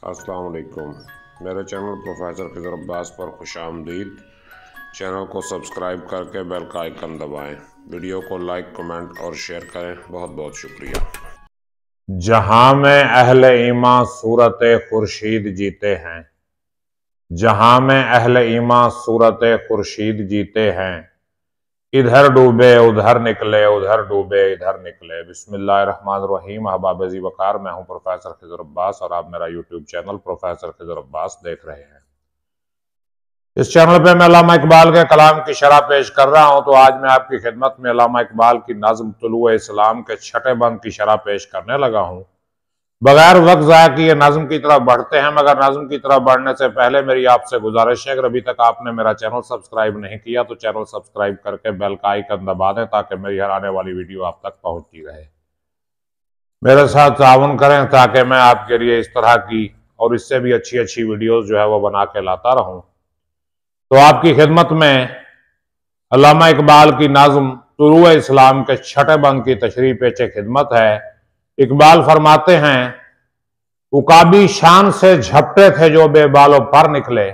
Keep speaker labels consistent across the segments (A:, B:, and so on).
A: अस्सलाम वालेकुम। मेरे चैनल प्रोफेसर खिज़र अब्बास पर खुशामदीद। चैनल को सब्सक्राइब करके बेल का आइकन दबाएं। वीडियो को लाइक, कमेंट और शेयर करें। बहुत बहुत शुक्रिया।
B: जहां में अहले ईमान सूरत खुर्शीद जीते हैं, जहां में अहले ईमान सूरत खुर्शीद जीते हैं, इधर डूबे उधर निकले, उधर डूबे इधर निकले। बिस्मिल्लाहिर्रहमानिर्रहीम। अहबाब ज़ी वक़ार, मैं हूं प्रोफेसर खिज़र अब्बास और आप मेरा YouTube channel professor Khizar Abbas देख रहे हैं। इस चैनल पे मैं अल्लामा इकबाल के कलाम की शरह पेश कर रहा हूं। तो आज मैं आपकी खिदमत में अल्लामा इकबाल की नाज़्म तुलूए इस्लाम के छठे बंद की शरह पेश करने लगा हूं। बगैर वक्त ज़ाया किए नज़्म की तरफ बढ़ते हैं, मगर नज़्म की तरफ बढ़ने से पहले मेरी आपसे गुजारिश है, अगर अभी तक आपने मेरा चैनल सब्सक्राइब नहीं किया तो चैनल सब्सक्राइब करके बेल का आइकन दबा दें ताकि मेरी हर आने वाली वीडियो आप तक पहुंचती रहे। मेरे साथ ताउन करें ताकि मैं आपके लिए इस तरह की और इससे भी अच्छी अच्छी वीडियोस जो है वो बना के लाता रहूं। तो आपकी खिदमत में अल्लामा इकबाल की नाज़्म तुलूए इस्लाम के छठे बंद की तशरीह पेश खिदमत है। इकबाल फरमाते हैं, उकाबी शान से झपटे थे जो बेबालो पर निकले,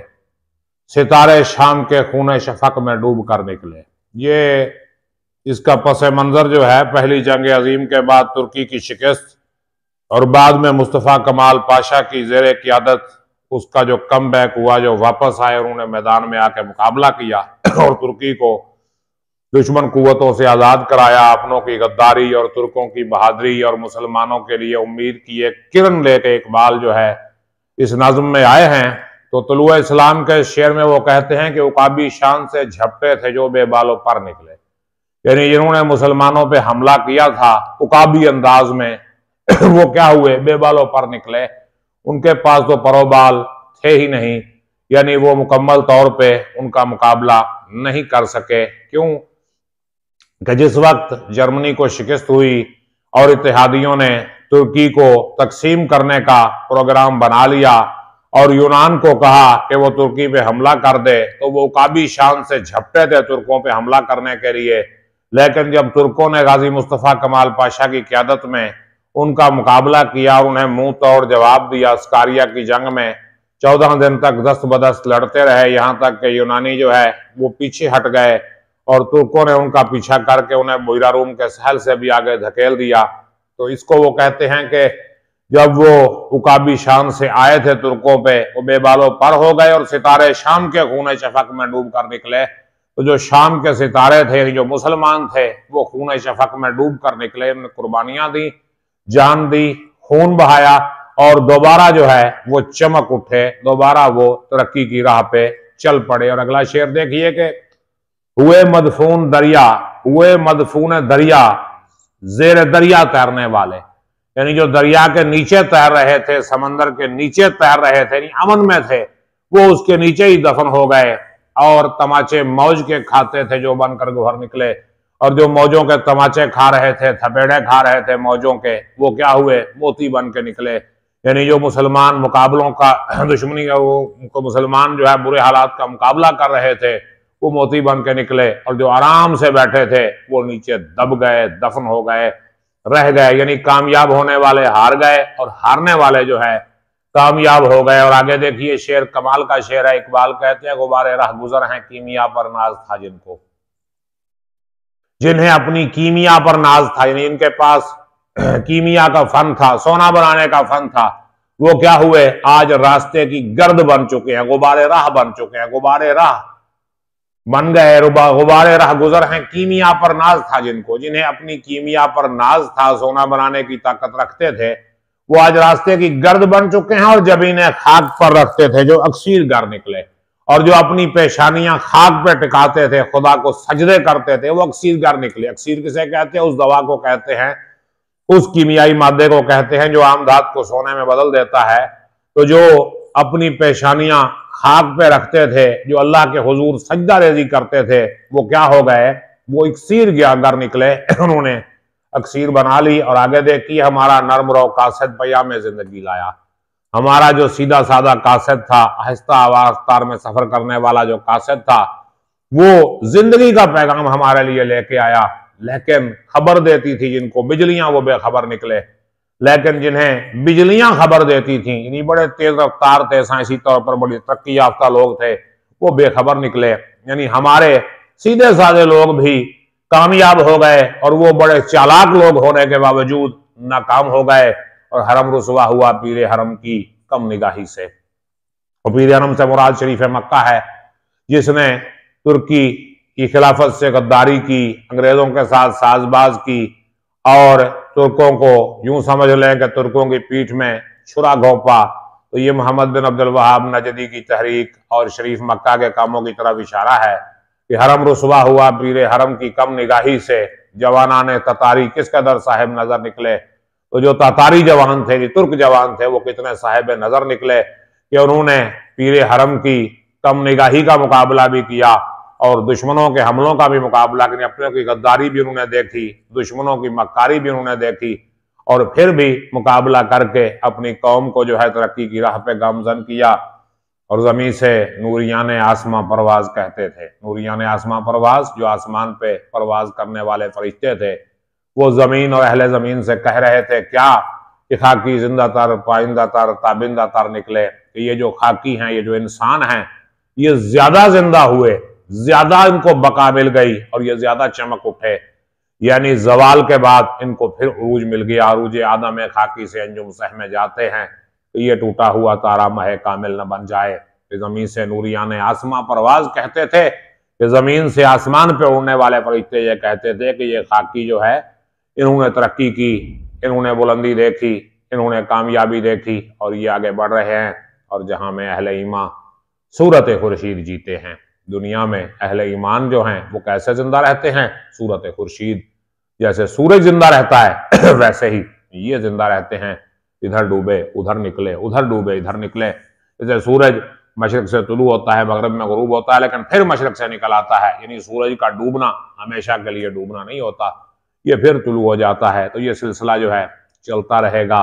B: सितारे शाम के खूने शफक में डूब कर निकले। ये इसका पस मंजर जो है पहली जंग अजीम के बाद तुर्की की शिकस्त और बाद में मुस्तफ़ा कमाल पाशा की ज़ेरे क़ियादत उसका जो कम बैक हुआ, जो वापस आए और उन्होंने मैदान में आके मुकाबला किया और तुर्की को दुश्मन कुव्वतों से आज़ाद कराया। अपनों की गद्दारी और तुर्कों की बहादुरी और मुसलमानों के लिए उम्मीद की एक किरण लेके इकबाल जो है इस नज़्म में आए हैं। तो तुलूए इस्लाम के शेर में वो कहते हैं कि उकाबी शान से झपटे थे जो बेबालो पर निकले, यानी जिन्होंने मुसलमानों पे हमला किया था उकाबी अंदाज में वो क्या हुए, बेबालों पर निकले। उनके पास तो परोबाल थे ही नहीं, यानी वो मुकम्मल तौर पे उनका मुकाबला नहीं कर सके। क्यों कि जिस वक्त जर्मनी को शिकस्त हुई और इत्तेहादियों ने तुर्की को तकसीम करने का प्रोग्राम बना लिया और यूनान को कहा कि वो तुर्की पे हमला कर दे, तो वो उकाबी शान से झपटे थे तुर्कों पे हमला करने के लिए। लेकिन जब तुर्कों ने गाजी मुस्तफ़ा कमाल पाशा की क़यादत में उनका मुकाबला किया और उन्हें मुंह तोड़ जवाब दिया, स्कारिया की जंग में 14 दिन तक दस्त बदस्त लड़ते रहे, यहाँ तक कि यूनानी जो है वो पीछे हट गए और तुर्कों ने उनका पीछा करके उन्हें बुइरा रूम के सहल से भी आगे धकेल दिया। तो इसको वो कहते हैं कि जब वो उकाबी शान से आए थे तुर्कों पे, वो बेबालो पर हो गए और सितारे शाम के खूने शफक में डूब कर निकले। तो जो शाम के सितारे थे, जो मुसलमान थे, वो खूने शफक में डूब कर निकले, उन्होंने कुर्बानियां दी, जान दी, खून बहाया और दोबारा जो है वो चमक उठे, दोबारा वो तरक्की की राह पे चल पड़े। और अगला शेर देखिए कि हुए मदफून दरिया, हुए मदफून दरिया जेर दरिया तैरने वाले, यानी जो दरिया के नीचे तैर रहे थे, समंदर के नीचे तैर रहे थे, अमन में थे, वो उसके नीचे ही दफन हो गए और तमाचे मौज के खाते थे जो बनकर गुहर निकले। और जो मौजों के तमाचे खा रहे थे, थपेड़े खा रहे थे मौजों के, वो क्या हुए, मोती बन के निकले। यानी जो मुसलमान मुकाबलों का दुश्मनी का वो मुसलमान जो है बुरे हालात का मुकाबला कर रहे थे, वो मोती बन के निकले और जो आराम से बैठे थे वो नीचे दब गए, दफन हो गए, रह गए। यानी कामयाब होने वाले हार गए और हारने वाले जो है कामयाब हो गए। और आगे देखिए शेर कमाल का शेर है। इकबाल कहते हैं, गुबारे राह गुजर हैं कीमिया पर नाज था जिनको, जिन्हें अपनी कीमिया पर नाज था, यानी इनके पास कीमिया का फन था, सोना बनाने का फन था, वो क्या हुए, आज रास्ते की गर्द बन चुके हैं, गुबारे राह बन चुके हैं, गुबारे राह बन गए। गुबारे राह गुजर हैं कीमिया पर नाज था जिनको, जिन्हें अपनी कीमिया पर नाज था, सोना बनाने की ताकत रखते थे, वो आज रास्ते की गर्द बन चुके हैं और जब इन्हें खाक पर रखते थे जो अक्सीर गर निकले। और जो अपनी पेशानियां खाक पे टिकाते थे, खुदा को सजदे करते थे, वो अक्सीर गर निकले। अक्सीर किसे कहते हैं, उस दवा को कहते हैं, उस कीमियाई मादे को कहते हैं जो आम धात को सोने में बदल देता है। तो जो अपनी पेशानियां खाक पे रखते थे, जो अल्लाह के हुजूर सजदा रेजी करते थे, वो क्या हो गए, वो अक्सीर गर निकले, उन्होंने अक्सीर बना ली। और आगे देखिए, हमारा नर्म रो कासद पया में जिंदगी लाया, हमारा जो सीधा साधा कासद था, आहिस्ता आवाज़ में सफर करने वाला जो कासद था, वो जिंदगी का पैगाम हमारे लिए लेके आया। लेकिन खबर देती थी जिनको बिजलियां, वो बेखबर निकले। लेकिन जिन्हें बिजलियां खबर देती थी, यानी बड़े तेज रफ्तार थे, साइंसी तौर पर बड़ी तरक्की याफ्ता लोग थे, वो बेखबर निकले। यानी हमारे सीधे साधे लोग भी कामयाब हो गए और वो बड़े चालाक लोग होने के बावजूद नाकाम हो गए और हरम रुसवा हुआ पीरे हरम की कम निगाही से। और पीरे हरम से मुराद शरीफ मक्का है, जिसने तुर्की की खिलाफत से गद्दारी की, अंग्रेजों के साथ साजबाज की और तुर्कों को यूं समझ लें कि तुर्कों की पीठ में छुरा घोंपा। तो ये मोहम्मद बिन अब्दुल वहाब नजदी की तहरीक और शरीफ मक्का के कामों की तरफ इशारा है कि हरम रुसवा हुआ पीरे हरम की कम निगाही से जवानाने ततारी किस कदर साहिब नजर निकले। तो जो तातारी जवान थे, जो तुर्क जवान थे, वो कितने साहिब नजर निकले कि उन्होंने पीरे हरम की कम निगाही का मुकाबला भी किया और दुश्मनों के हमलों का भी मुकाबला किया। अपने की गद्दारी भी उन्होंने देखी, दुश्मनों की मक्कारी भी उन्होंने देखी और फिर भी मुकाबला करके अपनी कौम को जो है तरक्की की राह पे गामजन किया। और जमीन से नूरियान आसमां परवाज कहते थे। नूरियान आसमां परवाज, जो आसमान पे परवाज करने वाले फरिश्ते थे, वो जमीन और अहले जमीन से कह रहे थे क्या कि खाकी जिंदा तर, पाइंदा तर, ताबिंदा तर निकले। कि ये जो खाकी हैं, ये जो इंसान हैं, ये ज्यादा जिंदा हुए, ज्यादा इनको बका मिल गई और ये ज्यादा चमक उठे। यानी जवाल के बाद इनको फिर उरूज मिल गया। अरूज आदम खाकी से अंजुम सह में जाते हैं, तो ये टूटा हुआ तारा महे कामिल न बन जाए। जमीन से नूरियान आसमां परवाज कहते थे कि जमीन से आसमान पे उड़ने वाले फरिश्ते ये कहते थे कि ये खाकी जो है, इन्होंने तरक्की की, इन्होंने बुलंदी देखी, इन्होंने कामयाबी देखी और ये आगे बढ़ रहे हैं। और जहां में अहले ईमान सूरत खुर्शीद जीते हैं। दुनिया में अहले ईमान जो हैं वो कैसे जिंदा रहते हैं? सूरत खुर्शीद, जैसे सूरज जिंदा रहता है वैसे ही ये जिंदा रहते हैं। इधर डूबे उधर निकले, उधर डूबे इधर निकले। जैसे सूरज मशरक से तुलू होता है, मगरब में गुरूब होता है, लेकिन फिर मशरक से निकल आता है। यानी सूरज का डूबना हमेशा के लिए डूबना नहीं होता, ये फिर तुलू हो जाता है। तो ये सिलसिला जो है चलता रहेगा।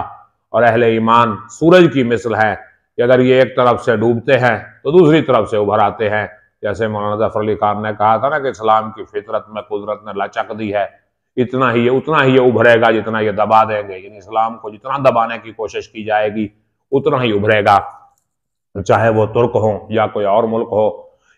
B: और अहले ईमान सूरज की मिसल है कि अगर ये एक तरफ से डूबते हैं तो दूसरी तरफ से उभर आते हैं। जैसे मौलाना जफर अली खान ने कहा था ना कि इस्लाम की फितरत में कुदरत ने लचक दी है, इतना ही उतना ही ये उभरेगा जितना ये दबा देंगे। यानी इस्लाम को जितना दबाने की कोशिश की जाएगी उतना ही उभरेगा, चाहे वो तुर्क हो या कोई और मुल्क हो।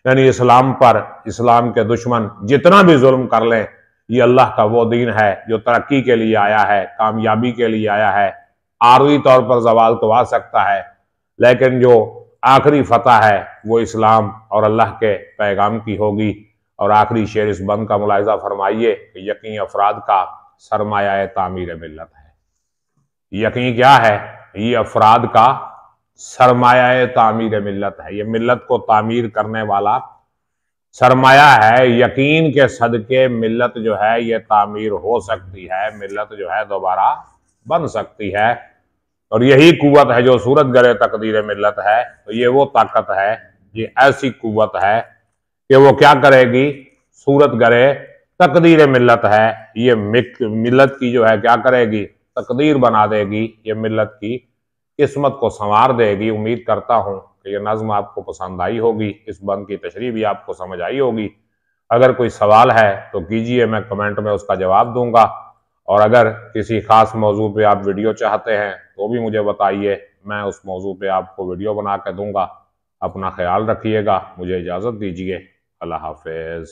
B: यानी इस्लाम पर इस्लाम के दुश्मन जितना भी जुल्म कर लें, ये अल्लाह का वो दीन है जो तरक्की के लिए आया है, कामयाबी के लिए आया है। आरवी तौर पर जवाल तो आ सकता है, लेकिन जो आखिरी फतह है वो इस्लाम और अल्लाह के पैगाम की होगी। और आखिरी शेर इस बंद का मुलाहिजा फरमाइए कि यकीन अफराद का सरमाया तामीर मिल्लत है। यकीन क्या है? ये अफराद का सरमाया तामीर मिल्लत है। ये मिल्लत को तामीर करने वाला सरमाया है। यकीन के सदके मिल्लत जो है ये तामीर हो सकती है, मिल्लत जो है दोबारा बन सकती है। और यही कुव्वत है जो सूरत गरे तकदीर मिल्लत है। तो ये वो ताकत है, ये ऐसी कुव्वत है कि वो क्या करेगी? सूरत गरे तकदीर मिल्लत है, ये मिल्लत की जो है क्या करेगी? तकदीर बना देगी, ये मिल्लत की किस्मत को संवार देगी। उम्मीद करता हूं कि ये नज़्म आपको पसंद आई होगी, इस बंद की तशरीह भी आपको समझ आई होगी। अगर कोई सवाल है तो कीजिए, मैं कमेंट में उसका जवाब दूंगा। और अगर किसी खास मौजू पे आप वीडियो चाहते हैं तो भी मुझे बताइए, मैं उस मौजू पे आपको वीडियो बना के दूंगा। अपना ख्याल रखिएगा, मुझे इजाज़त दीजिए। अल्लाह हाफिज़।